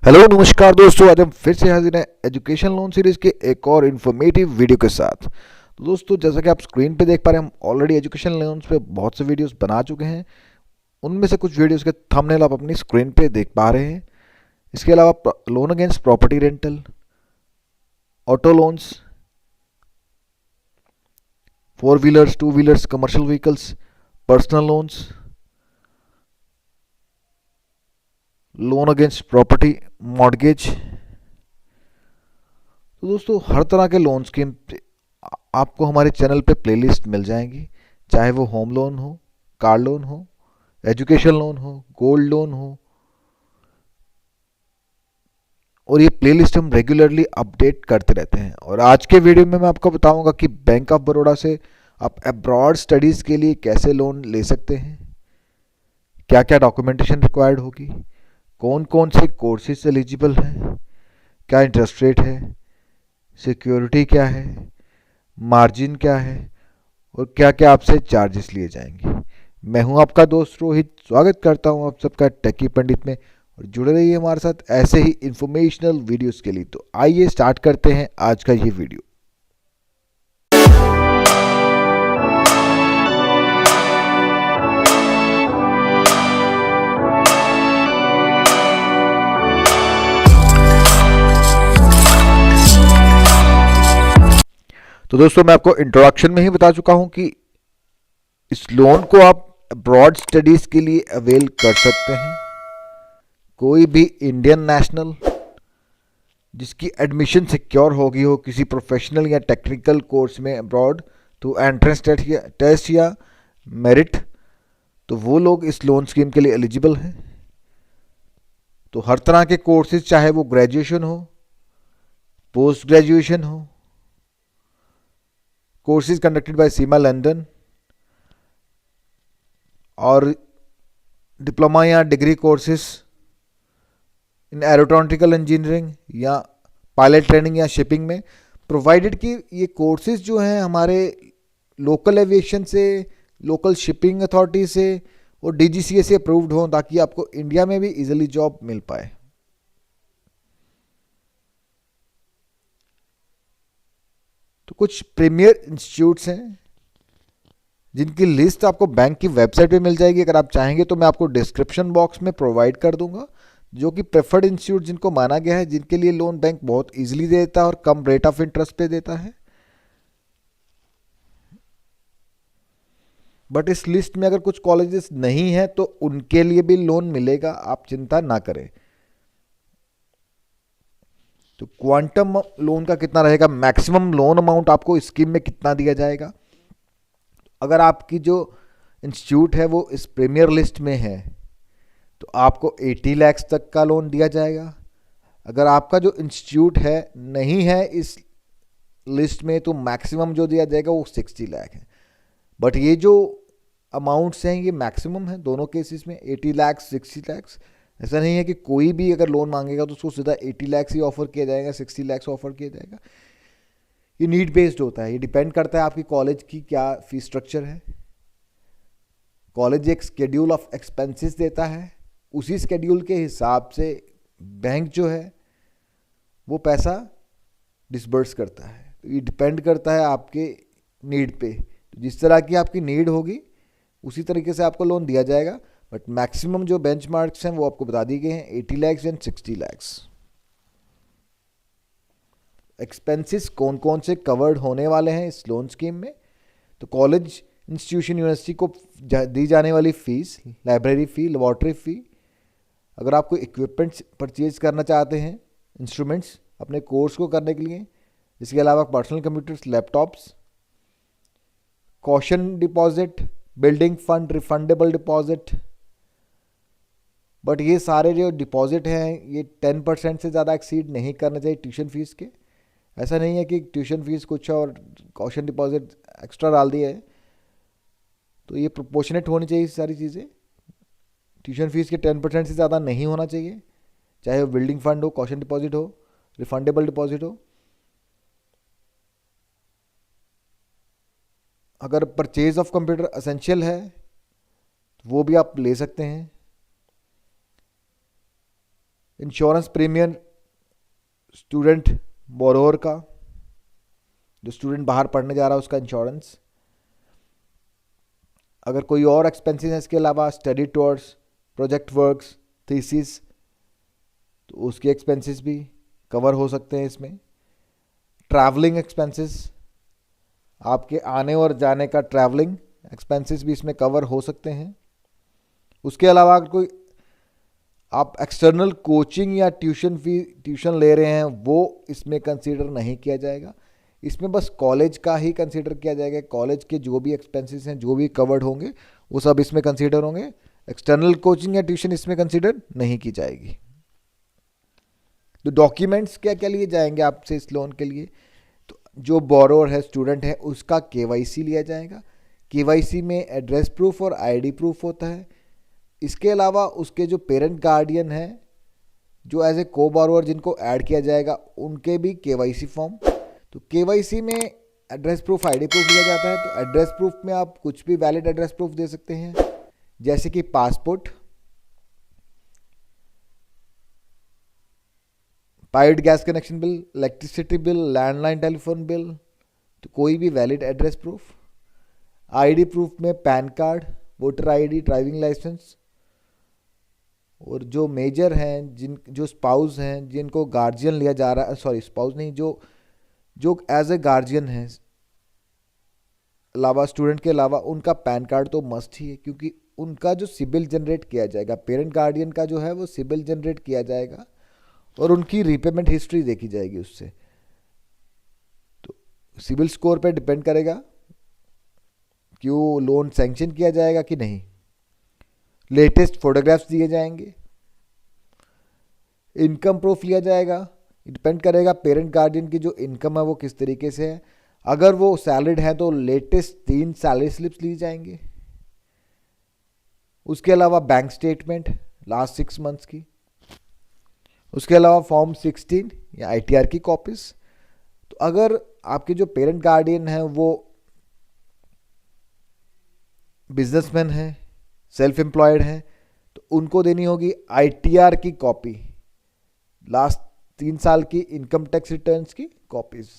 Hello नमस्कार दोस्तों, आज हम फिर से हाजिर हैं एजुकेशन लोन सीरीज के एक और इन्फॉर्मेटिव वीडियो के साथ। तो दोस्तों, जैसा कि आप स्क्रीन पे देख पा रहे हैं, हम ऑलरेडी एजुकेशन लोन्स पे बहुत से वीडियोस बना चुके हैं। उनमें से कुछ वीडियोस के थंबनेल आप अपनी स्क्रीन पे देख पा रहे हैं। इसके अलावा loan against property rental, auto loans, 4 wheelers, 2 wheelers, commercial vehicles, personal loans, loan against property mortgage. तो दोस्तों, हर तरह के लोन स्कीम आपको हमारे चैनल पे प्लेलिस्ट मिल जाएंगी, चाहे वो होम लोन हो, कार लोन हो, एजुकेशन लोन हो, गोल्ड लोन हो। और ये प्लेलिस्ट हम रेगुलरली अपडेट करते रहते हैं। और आज के वीडियो में मैं आपको बताऊंगा कि बैंक ऑफ बड़ौदा से आप अब्रॉड स्टडीज़ के लिए कैसे लोन ले सकते हैं, क्या क्या डॉक्यूमेंटेशन रिक्वायर्ड होगी, कौन कौन से कोर्सेज एलिजिबल हैं, क्या इंटरेस्ट रेट है, सिक्योरिटी क्या है, मार्जिन क्या है, और क्या क्या आपसे चार्जेस लिए जाएंगे। मैं हूं आपका दोस्त रोहित, स्वागत करता हूं आप सबका टेकी पंडित में। और जुड़े रहिए हमारे साथ ऐसे ही इंफॉर्मेशनल वीडियोस के लिए। तो आइए स्टार्ट करते हैं आज का ये वीडियो। तो दोस्तों, मैं आपको इंट्रोडक्शन में ही बता चुका हूं कि इस लोन को आप अब्रॉड स्टडीज़ के लिए अवेल कर सकते हैं। कोई भी इंडियन नेशनल जिसकी एडमिशन सिक्योर होगी हो किसी प्रोफेशनल या टेक्निकल कोर्स में अब्रॉड, तो एंट्रेंस टेस्ट या मेरिट, तो वो लोग इस लोन स्कीम के लिए एलिजिबल हैं। तो हर तरह के कोर्सेज, चाहे वो ग्रेजुएशन हो, पोस्ट ग्रेजुएशन हो, courses conducted by Seema London, और डिप्लोमा या degree courses in aeronautical engineering या पायलट ट्रेनिंग या शिपिंग में, प्रोवाइडेड कि ये कोर्सेज जो हैं हमारे लोकल एविएशन से, लोकल शिपिंग अथॉरिटी से और डीजीसीए से अप्रूव्ड हों, ताकि आपको इंडिया में भी इजीली जॉब मिल पाए। तो कुछ प्रीमियर इंस्टीट्यूट्स हैं जिनकी लिस्ट आपको बैंक की वेबसाइट पे मिल जाएगी। अगर आप चाहेंगे तो मैं आपको डिस्क्रिप्शन बॉक्स में प्रोवाइड कर दूंगा, जो कि प्रेफर्ड इंस्टीट्यूट जिनको माना गया है, जिनके लिए लोन बैंक बहुत इजीली देता है और कम रेट ऑफ इंटरेस्ट पे देता है। बट इस लिस्ट में अगर कुछ कॉलेजेस नहीं है तो उनके लिए भी लोन मिलेगा, आप चिंता ना करें। तो क्वांटम लोन का कितना रहेगा, मैक्सिमम लोन अमाउंट आपको स्कीम में कितना दिया जाएगा। अगर आपकी जो इंस्टीट्यूट है वो इस प्रीमियर लिस्ट में है तो आपको 80 लाख तक का लोन दिया जाएगा। अगर आपका जो इंस्टीट्यूट है नहीं है इस लिस्ट में, तो मैक्सिमम जो दिया जाएगा वो 60 लाख है। बट ये जो अमाउंट्स हैं ये मैक्सिमम है दोनों केसेस में, 80 लाख, 60 लाख। ऐसा नहीं है कि कोई भी अगर लोन मांगेगा तो उसको सीधा 80 लाख ही ऑफर किया जाएगा, 60 लाख ऑफर किया जाएगा। ये नीड बेस्ड होता है, ये डिपेंड करता है आपकी कॉलेज की क्या फीस स्ट्रक्चर है। कॉलेज एक स्केड्यूल ऑफ एक्सपेंसेस देता है, उसी स्केड्यूल के हिसाब से बैंक जो है वो पैसा डिसबर्स करता है। तो ये डिपेंड करता है आपके नीड पे। तो जिस तरह की आपकी नीड होगी उसी तरीके से आपको लोन दिया जाएगा। बट मैक्सिमम जो बेंचमार्क्स हैं वो आपको बता दिए गए हैं, 80 लाख एंड 60 लाख। एक्सपेंसेस कौन कौन से कवर्ड होने वाले हैं इस लोन स्कीम में, तो कॉलेज, इंस्टीट्यूशन, यूनिवर्सिटी को दी जाने वाली फ़ीस, लाइब्रेरी फ़ी, लेबॉर्ट्री फ़ी, अगर आप कोई इक्विपमेंट्स परचेज करना चाहते हैं, इंस्ट्रूमेंट्स अपने कोर्स को करने के लिए, इसके अलावा personal computers, laptops, caution deposit, building fund, refundable deposit. But ये सारे जो डिपॉजिट हैं ये 10% से ज़्यादा एक्सीड नहीं करना चाहिए ट्यूशन फीस के। ऐसा नहीं है कि ट्यूशन फीस कुछ और कॉशन डिपॉजिट एक्स्ट्रा डाल दिया है, तो ये प्रोपोर्शनेट होनी चाहिए सारी चीज़ें। ट्यूशन फीस के 10% से ज़्यादा नहीं होना चाहिए, चाहे वो बिल्डिंग फंड हो, कॉशन डिपॉजिट हो, रिफंडेबल डिपॉजिट हो। अगर परचेज ऑफ कंप्यूटर असेंशियल है वो भी आप ले सकते हैं। इंश्योरेंस प्रीमियम स्टूडेंट बोरोवर का, जो स्टूडेंट बाहर पढ़ने जा रहा है उसका इंश्योरेंस। अगर कोई और एक्सपेंसेस है इसके अलावा, study tours, project works, thesis, तो उसके एक्सपेंसेस भी कवर हो सकते हैं इसमें। ट्रैवलिंग एक्सपेंसेस, आपके आने और जाने का ट्रैवलिंग एक्सपेंसेस भी इसमें कवर हो सकते हैं। उसके अलावा अगर कोई आप एक्सटर्नल कोचिंग या ट्यूशन ले रहे हैं वो इसमें कंसीडर नहीं किया जाएगा। इसमें बस कॉलेज का ही कंसीडर किया जाएगा। कॉलेज के जो भी एक्सपेंसेस हैं, जो भी कवर्ड होंगे, वो सब इसमें कंसीडर होंगे। एक्सटर्नल कोचिंग या ट्यूशन इसमें कंसीडर नहीं की जाएगी। तो डॉक्यूमेंट्स क्या क्या लिए जाएंगे आपसे इस लोन के लिए? तो जो बोरोवर है, स्टूडेंट है, उसका केवाईसी लिया जाएगा। केवाईसी में एड्रेस प्रूफ और आईडी प्रूफ होता है। इसके अलावा उसके जो पेरेंट गार्डियन है, जो एज ए को बोरोवर जिनको ऐड किया जाएगा, उनके भी केवाईसी फॉर्म। तो केवाईसी में एड्रेस प्रूफ, आईडी प्रूफ लिया जाता है। तो एड्रेस प्रूफ में आप कुछ भी वैलिड एड्रेस प्रूफ दे सकते हैं, जैसे कि passport, piped gas connection bill, electricity bill, landline telephone bill, तो कोई भी valid address proof. ID proof में PAN card, voter ID, driving licence. और जो मेजर हैं, जो स्पाउस हैं, जिनको गार्जियन लिया जा रहा है, सॉरी स्पाउस नहीं, जो एज ए गार्जियन है अलावा, स्टूडेंट के अलावा, उनका पैन कार्ड तो मस्ट ही है, क्योंकि उनका जो सिबिल जनरेट किया जाएगा, पेरेंट गार्डियन का जो है वो सिबिल जनरेट किया जाएगा और उनकी रीपेमेंट हिस्ट्री देखी जाएगी उससे। तो सिबिल स्कोर पे डिपेंड करेगा कि वो लोन सैंक्शन किया जाएगा कि नहीं। लेटेस्ट फोटोग्राफ्स दिए जाएंगे। इनकम प्रूफ लिया जाएगा। डिपेंड करेगा पेरेंट गार्डियन की जो इनकम है वो किस तरीके से है। अगर वो सैलरीड है तो लेटेस्ट 3 सैलरी स्लिप्स ली जाएंगे। उसके अलावा बैंक स्टेटमेंट लास्ट 6 मंथ्स की। उसके अलावा फॉर्म 16 या आईटीआर की कॉपीज। तो अगर आपके जो पेरेंट गार्डियन है वो बिजनेसमैन है, सेल्फ एम्प्लॉयड है, तो उनको देनी होगी आईटीआर की कॉपी, लास्ट 3 साल की इनकम टैक्स रिटर्न्स की कॉपीज।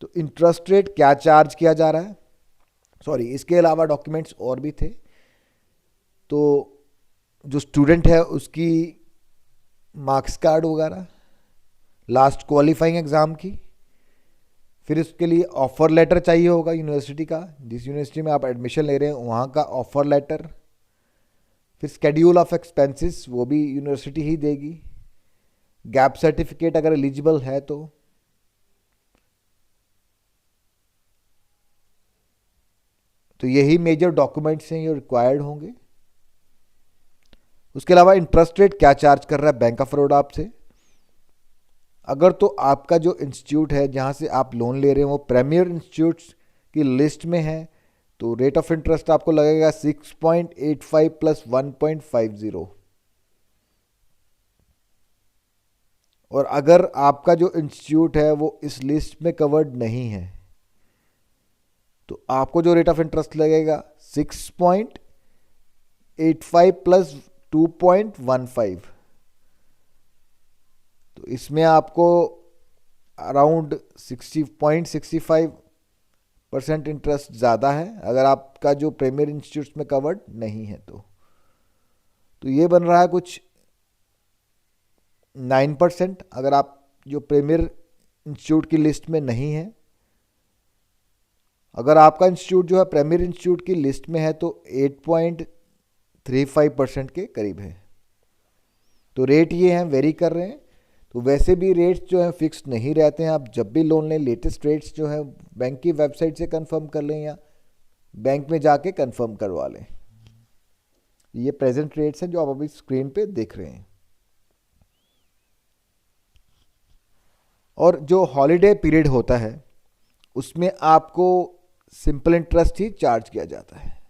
तो इंटरेस्ट रेट क्या चार्ज किया जा रहा है, सॉरी, इसके अलावा डॉक्यूमेंट्स और भी थे। तो जो स्टूडेंट है उसकी मार्क्स कार्ड वगैरह, लास्ट क्वालिफाइंग एग्जाम की, फिर उसके लिए ऑफर लेटर चाहिए होगा यूनिवर्सिटी का, जिस यूनिवर्सिटी में आप एडमिशन ले रहे हैं वहाँ का ऑफर लेटर। फिर स्केड्यूल ऑफ एक्सपेंसेस, वो भी यूनिवर्सिटी ही देगी। गैप सर्टिफिकेट अगर एलिजिबल है तो यही मेजर डॉक्यूमेंट्स हैं, ये रिक्वायर्ड होंगे। उसके अलावा इंटरेस्ट रेट क्या चार्ज कर रहा है बैंक ऑफ बड़ौदा आपसे। अगर तो आपका जो इंस्टीट्यूट है जहाँ से आप लोन ले रहे हैं वो प्रीमियर इंस्टीट्यूट्स की लिस्ट में है, तो रेट ऑफ इंटरेस्ट आपको लगेगा 6.85 प्लस 1.50। और अगर आपका जो इंस्टीट्यूट है वो इस लिस्ट में कवर्ड नहीं है तो आपको जो रेट ऑफ इंटरेस्ट लगेगा 6.85 प्लस 2.15। तो इसमें आपको अराउंड 60.65% इंटरेस्ट ज़्यादा है अगर आपका जो प्रीमियर इंस्टीट्यूट में कवर्ड नहीं है तो ये बन रहा है कुछ 9% अगर आप जो प्रीमियर इंस्टीट्यूट की लिस्ट में नहीं है। अगर आपका इंस्टीट्यूट जो है प्रीमियर इंस्टीट्यूट की लिस्ट में है तो 8.35% के करीब है। तो रेट ये हैं, वेरी कर रहे हैं। तो वैसे भी रेट्स जो हैं फिक्स नहीं रहते हैं। आप जब भी लोन लें लेटेस्ट रेट्स जो है बैंक की वेबसाइट से कंफर्म कर लें या बैंक में जाके कंफर्म करवा लें। ये प्रेजेंट रेट्स हैं जो आप अभी स्क्रीन पे देख रहे हैं। और जो हॉलीडे पीरियड होता है उसमें आपको सिंपल इंटरेस्ट ही चार्ज किया जाता है।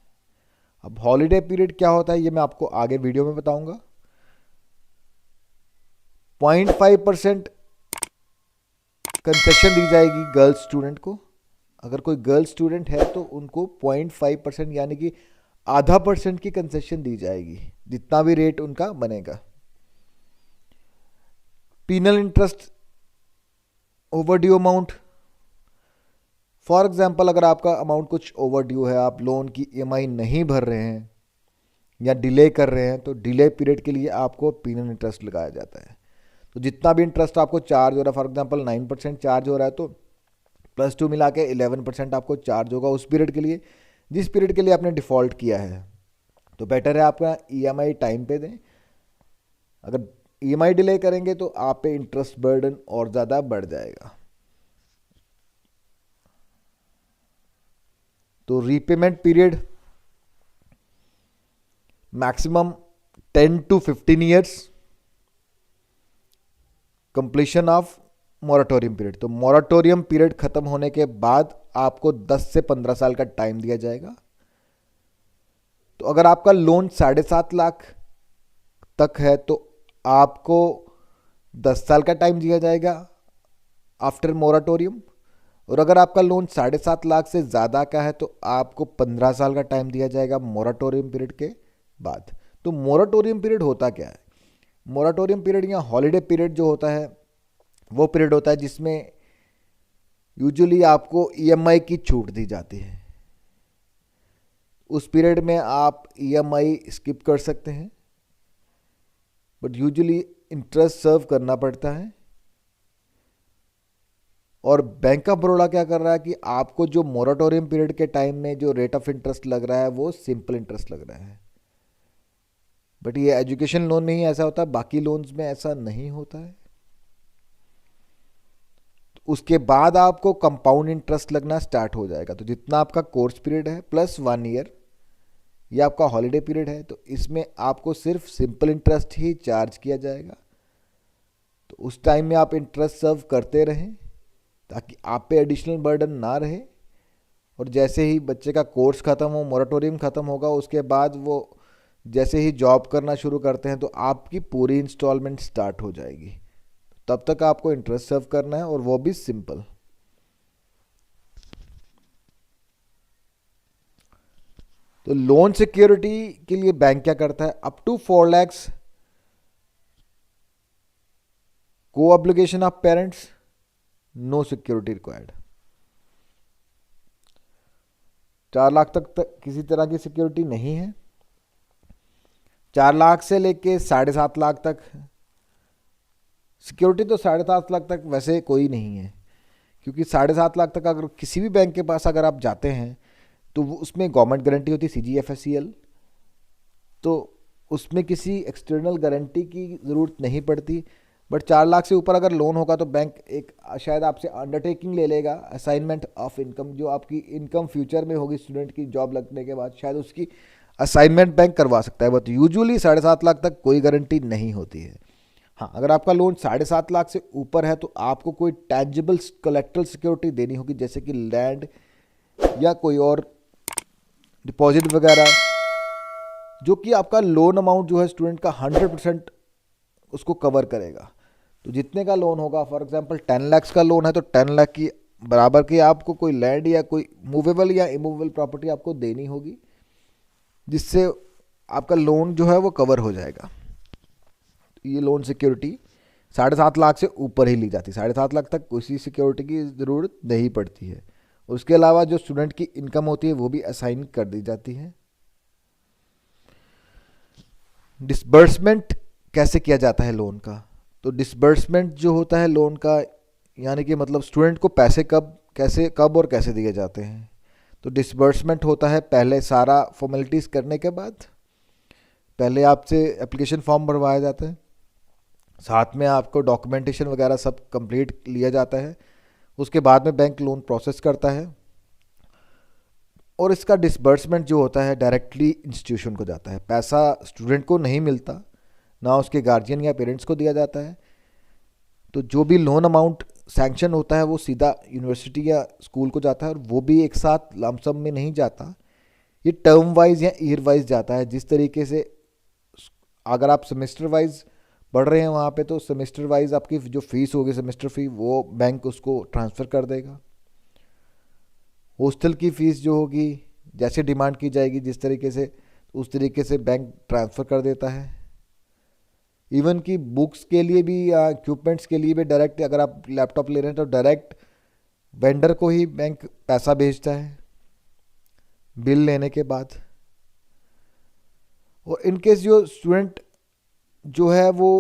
अब हॉलीडे पीरियड क्या होता है ये मैं आपको आगे वीडियो में बताऊंगा। 0.5% कंसेशन दी जाएगी गर्ल्स स्टूडेंट को। अगर कोई गर्ल स्टूडेंट है तो उनको 0.5% यानी कि 0.5% की कंसेशन दी जाएगी, जितना भी रेट उनका बनेगा। Penal interest over due amount, for example अगर आपका अमाउंट कुछ ओवर ड्यू है, आप लोन की ईएमआई नहीं भर रहे हैं या डिले कर रहे हैं, तो डिले पीरियड के लिए आपको पीनल इंटरेस्ट लगाया जाता है। तो जितना भी इंटरेस्ट आपको चार्ज हो रहा है, फॉर एग्जांपल 9% चार्ज हो रहा है, तो +2 मिला के 11% आपको चार्ज होगा उस पीरियड के लिए, जिस पीरियड के लिए आपने डिफ़ॉल्ट किया है। तो बेटर है आपका ईएमआई टाइम पे दें। अगर ईएमआई डिले करेंगे तो आप पे इंटरेस्ट बर्डन और ज़्यादा बढ़ जाएगा। तो repayment period maximum 10 to 15 years, completion of moratorium period, तो मोराटोरियम पीरियड खत्म होने के बाद आपको 10 से 15 साल का टाइम दिया जाएगा। तो अगर आपका लोन 7.5 लाख तक है तो आपको 10 साल का टाइम दिया जाएगा आफ्टर मोराटोरियम, और अगर आपका लोन 7.5 लाख से ज़्यादा का है तो आपको 15 साल का टाइम दिया जाएगा मोराटोरियम पीरियड के बाद। तो मोराटोरियम पीरियड होता क्या है? मोराटोरियम पीरियड या हॉलीडे पीरियड जो होता है वो पीरियड होता है जिसमें यूजुअली आपको ईएमआई की छूट दी जाती है। उस पीरियड में आप ईएमआई स्किप कर सकते हैं, बट यूजुअली इंटरेस्ट सर्व करना पड़ता है। और बैंक ऑफ बड़ौदा क्या कर रहा है कि आपको जो मोराटोरियम पीरियड के टाइम में जो रेट ऑफ इंटरेस्ट लग रहा है वो सिंपल इंटरेस्ट लग रहा है, बट ये एजुकेशन लोन में ही ऐसा होता है, बाकी लोन्स में ऐसा नहीं होता है। उसके बाद आपको कंपाउंड इंटरेस्ट लगना स्टार्ट हो जाएगा। तो जितना आपका कोर्स पीरियड है प्लस 1 ईयर, ये आपका हॉलीडे पीरियड है, तो इसमें आपको सिर्फ सिंपल इंटरेस्ट ही चार्ज किया जाएगा। तो उस टाइम में आप इंटरेस्ट सर्व करते रहें ताकि आप पे एडिशनल बर्डन ना रहे। और जैसे ही बच्चे का कोर्स ख़त्म हो, मोराटोरियम ख़त्म होगा, उसके बाद वो जैसे ही जॉब करना शुरू करते हैं तो आपकी पूरी इंस्टॉलमेंट स्टार्ट हो जाएगी। तब तक आपको इंटरेस्ट सर्व करना है और वो भी सिंपल। तो लोन सिक्योरिटी के लिए बैंक क्या करता है? अप टू 4 lakhs को obligation of parents, no security required. 4 lakh तक किसी तरह की सिक्योरिटी नहीं है। 4 लाख से लेके 7.5 लाख तक सिक्योरिटी, तो 7.5 लाख तक वैसे कोई नहीं है, क्योंकि 7.5 लाख तक अगर किसी भी बैंक के पास अगर आप जाते हैं तो वो उसमें गवर्नमेंट गारंटी होती है CGFSCL, तो उसमें किसी एक्सटर्नल गारंटी की ज़रूरत नहीं पड़ती। बट 4 लाख से ऊपर अगर लोन होगा तो बैंक एक शायद आपसे अंडरटेकिंग ले लेगा, असाइनमेंट ऑफ इनकम, जो आपकी इनकम फ्यूचर में होगी स्टूडेंट की जॉब लगने के बाद, शायद उसकी असाइनमेंट बैंक करवा सकता है। बट यूजुअली 7.5 लाख तक कोई गारंटी नहीं होती है। हाँ, अगर आपका लोन 7.5 लाख से ऊपर है तो आपको कोई टैंजिबल कोलेक्ट्रल सिक्योरिटी देनी होगी, जैसे कि लैंड या कोई और डिपॉजिट वगैरह, जो कि आपका लोन अमाउंट जो है स्टूडेंट का 100% उसको कवर करेगा। तो जितने का लोन होगा, फॉर एग्जांपल 10 लाख का लोन है तो 10 लाख की बराबर की आपको कोई लैंड या कोई मूवेबल या इमूवेबल प्रॉपर्टी आपको देनी होगी, जिससे आपका लोन जो है वो कवर हो जाएगा। ये लोन सिक्योरिटी 7.5 लाख से ऊपर ही ली जाती है। 7.5 लाख तक किसी सिक्योरिटी की ज़रूरत नहीं पड़ती है। उसके अलावा जो स्टूडेंट की इनकम होती है वो भी असाइन कर दी जाती है। डिसबर्समेंट कैसे किया जाता है लोन का? तो डिसबर्समेंट जो होता है लोन का, यानी कि मतलब स्टूडेंट को पैसे कब और कैसे दिए जाते हैं। तो डिसबर्समेंट होता है पहले सारा फॉर्मेलिटीज़ करने के बाद, पहले आपसे एप्लीकेशन फॉर्म भरवाया जाता है, साथ में आपको डॉक्यूमेंटेशन वगैरह सब कंप्लीट लिया जाता है। उसके बाद में बैंक लोन प्रोसेस करता है और इसका डिसबर्समेंट जो होता है डायरेक्टली इंस्टीट्यूशन को जाता है। पैसा स्टूडेंट को नहीं मिलता, ना उसके गार्जियन या पेरेंट्स को दिया जाता है। तो जो भी लोन अमाउंट सैंक्शन होता है वो सीधा यूनिवर्सिटी या स्कूल को जाता है, और वो भी एक साथ लमसम में नहीं जाता, ये टर्म वाइज या ईयर वाइज जाता है। जिस तरीके से अगर आप सेमेस्टर वाइज पढ़ रहे हैं वहाँ पे, तो सेमेस्टर वाइज आपकी जो फीस होगी सेमेस्टर फ़ी, वो बैंक उसको ट्रांसफ़र कर देगा। हॉस्टल की फ़ीस जो होगी जैसे डिमांड की जाएगी जिस तरीके से, उस तरीके से बैंक ट्रांसफ़र कर देता है। इवन कि बुक्स के लिए भी या इक्विपमेंट्स के लिए भी डायरेक्ट, अगर आप लैपटॉप ले रहे हैं तो डायरेक्ट वेंडर को ही बैंक पैसा भेजता है बिल लेने के बाद। और इनकेस जो स्टूडेंट जो है वो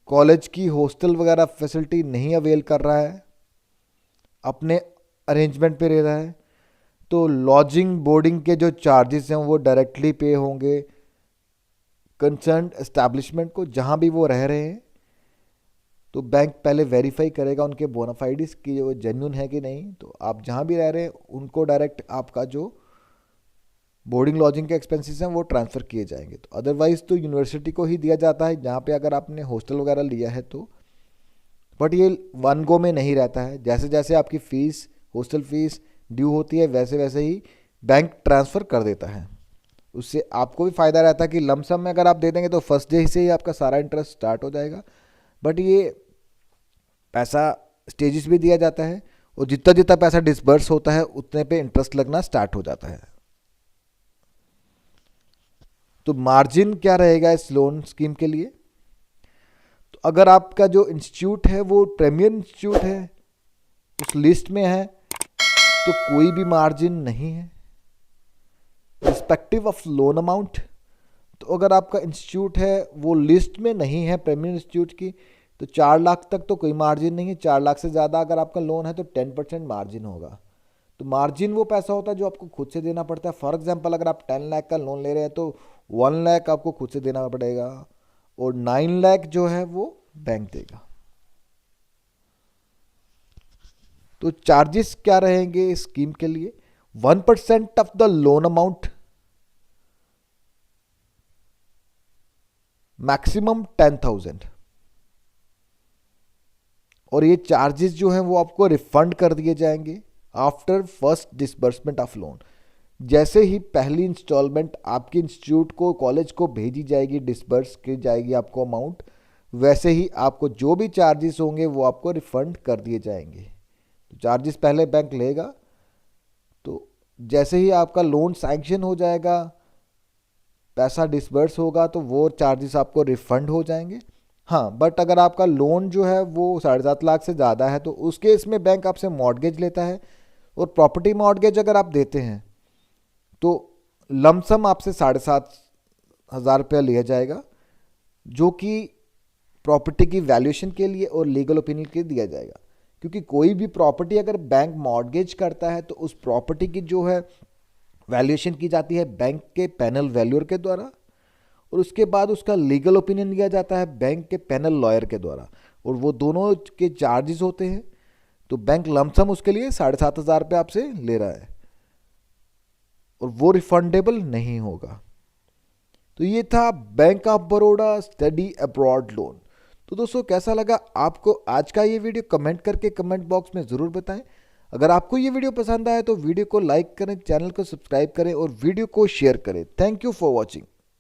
कॉलेज की हॉस्टल वगैरह फैसिलिटी नहीं अवेल कर रहा है, अपने अरेंजमेंट पे रह रहा है, तो लॉजिंग बोर्डिंग के जो चार्जेस हैं वो डायरेक्टली पे होंगे कंसर्न एस्टैब्लिशमेंट को, जहाँ भी वो रह रहे हैं। तो बैंक पहले वेरीफाई करेगा उनके बोनाफाइड्स कि वो जेन्युइन है कि नहीं। तो आप जहाँ भी रह रहे हैं उनको डायरेक्ट आपका जो बोर्डिंग लॉजिंग के एक्सपेंसेस हैं वो ट्रांसफ़र किए जाएंगे। तो अदरवाइज़ तो यूनिवर्सिटी को ही दिया जाता है जहाँ पे अगर आपने हॉस्टल वगैरह लिया है तो। बट ये वन गो में नहीं रहता है, जैसे जैसे आपकी फ़ीस, हॉस्टल फीस ड्यू होती है वैसे वैसे ही बैंक ट्रांसफ़र कर देता है। उससे आपको भी फ़ायदा रहता है कि लमसम में अगर आप दे देंगे तो फर्स्ट डे से ही आपका सारा इंटरेस्ट स्टार्ट हो जाएगा। बट ये पैसा स्टेजेस भी दिया जाता है और जितना जितना पैसा डिसबर्स होता है उतने पे इंटरेस्ट लगना स्टार्ट हो जाता है। तो मार्जिन क्या रहेगा इस लोन स्कीम के लिए? तो अगर आपका जो इंस्टीट्यूट है वो प्रीमियर इंस्टीट्यूट है, उस लिस्ट में है, तो कोई भी मार्जिन नहीं है रिस्पेक्टिव ऑफ लोन अमाउंट। तो अगर आपका इंस्टीट्यूट है वो लिस्ट में नहीं है प्रीमियर इंस्टीट्यूट की, तो 4 लाख तक तो कोई मार्जिन नहीं है। 4 लाख से ज़्यादा अगर आपका लोन है तो 10% मार्जिन होगा। तो मार्जिन वो पैसा होता है जो आपको खुद से देना पड़ता है। फॉर एग्जांपल अगर आप 10 लाख का लोन ले रहे हैं तो 1 लाख आपको खुद से देना पड़ेगा और 9 लाख जो है वो बैंक देगा। तो चार्जेस क्या रहेंगे इस स्कीम के लिए? 1% of the loan amount, maximum 10,000। और ये चार्जेस जो हैं वो आपको रिफंड कर दिए जाएंगे after first disbursement of loan. जैसे ही पहली इंस्टॉलमेंट आपके इंस्टीट्यूट को, कॉलेज को भेजी जाएगी, डिसबर्स की जाएगी आपको अमाउंट, वैसे ही आपको जो भी चार्जेस होंगे वो आपको रिफंड कर दिए जाएंगे। तो चार्जेस पहले बैंक लेगा, तो जैसे ही आपका लोन सैंक्शन हो जाएगा, पैसा डिसबर्स होगा, तो वो चार्जेस आपको रिफंड हो जाएंगे। हाँ, बट अगर आपका लोन जो है वो 7.5 लाख से ज़्यादा है तो उस केस में बैंक आपसे मॉर्गेज लेता है। और प्रॉपर्टी मॉर्गेज अगर आप देते हैं तो लमसम आपसे 7,500 रुपया लिया जाएगा, जो कि प्रॉपर्टी की वैल्यूएशन के लिए और लीगल ओपिनियन के लिए दिया जाएगा। क्योंकि कोई भी प्रॉपर्टी अगर बैंक मॉर्गेज करता है तो उस प्रॉपर्टी की जो है वैल्यूएशन की जाती है बैंक के पैनल वैल्यूअर के द्वारा, और उसके बाद उसका लीगल ओपिनियन लिया जाता है बैंक के पैनल लॉयर के द्वारा, और वो दोनों के चार्जेस होते हैं। तो बैंक लमसम उसके लिए 7,500 रुपये आपसे ले रहा है और वो रिफंडेबल नहीं होगा। तो ये था bank of Baroda study abroad loan. तो दोस्तों कैसा लगा आपको आज का ये वीडियो? कमेंट करके कमेंट बॉक्स में ज़रूर बताएं। अगर आपको ये वीडियो पसंद आए तो वीडियो को लाइक करें, चैनल को सब्सक्राइब करें और वीडियो को शेयर करें। Thank you for watching.